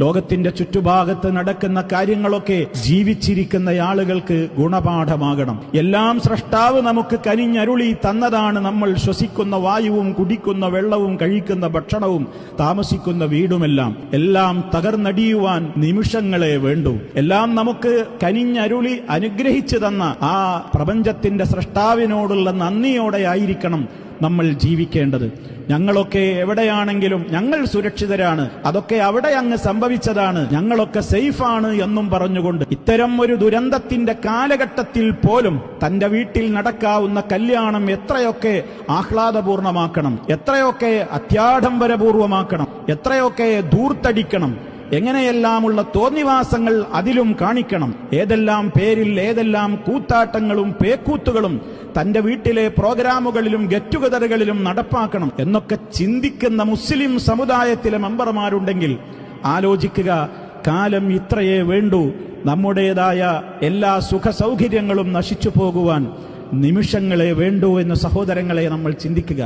ലോകത്തിന്റെ ചുറ്റുഭാഗത്ത് നടക്കുന്ന കാര്യങ്ങളൊക്കെ ജീവിച്ചിരിക്കുന്ന ആളുകൾക്ക് ഗുണപാഠമാകണം. എല്ലാം സ്രഷ്ടാവ് നമുക്ക് കനിഞ്ഞരുളി തന്നതാണ്. നമ്മൾ ശ്വസിക്കുന്ന വായുവും കുടിക്കുന്ന വെള്ളവും കഴിക്കുന്ന ഭക്ഷണവും താമസിക്കുന്ന വീടുമെല്ലാം എല്ലാം തകർന്നടിയുവാൻ നിമിഷങ്ങളെ വേണ്ടൂ. എല്ലാം നമുക്ക് കനിഞ്ഞരുളി അനുഗ്രഹിച്ചു തന്ന ആ പ്രപഞ്ചത്തിന്റെ സ്രഷ്ടാവിനോടുള്ള നന്ദിയോടെ ആയിരിക്കണം നമ്മൾ ജീവിക്കേണ്ടത്. ഞങ്ങളൊക്കെ എവിടെയാണെങ്കിലും ഞങ്ങൾ സുരക്ഷിതരാണ്, അതൊക്കെ അവിടെ അങ്ങ് സംഭവിച്ചതാണ്, ഞങ്ങളൊക്കെ സേഫാണ് എന്നും പറഞ്ഞുകൊണ്ട് ഇത്തരം ഒരു ദുരന്തത്തിന്റെ കാലഘട്ടത്തിൽ പോലും തന്റെ വീട്ടിൽ നടക്കാവുന്ന കല്യാണം എത്രയൊക്കെ ആഹ്ലാദപൂർണമാക്കണം, എത്രയൊക്കെ അത്യാഡംബരപൂർവമാക്കണം, എത്രയൊക്കെ ധൂർത്തടിക്കണം, എങ്ങനെയെല്ലാമുള്ള തോന്നിവാസങ്ങൾ അതിലും കാണിക്കണം, ഏതെല്ലാം പേരിൽ ഏതെല്ലാം കൂത്താട്ടങ്ങളും പേക്കൂത്തുകളും തന്റെ വീട്ടിലെ പ്രോഗ്രാമുകളിലും ഗെറ്റ് ടുഗദറുകളിലും നടപ്പാക്കണം എന്നൊക്കെ ചിന്തിക്കുന്ന മുസ്ലിം സമുദായത്തിലെ മെമ്പർമാരുണ്ടെങ്കിൽ ആലോചിക്കുക. കാലം ഇത്രയേ വേണ്ടൂ. നമ്മുടേതായ എല്ലാ സുഖ സൗകര്യങ്ങളും നശിച്ചു പോകുവാൻ നിമിഷങ്ങളെ വേണ്ടൂ എന്ന് സഹോദരങ്ങളെ നമ്മൾ ചിന്തിക്കുക.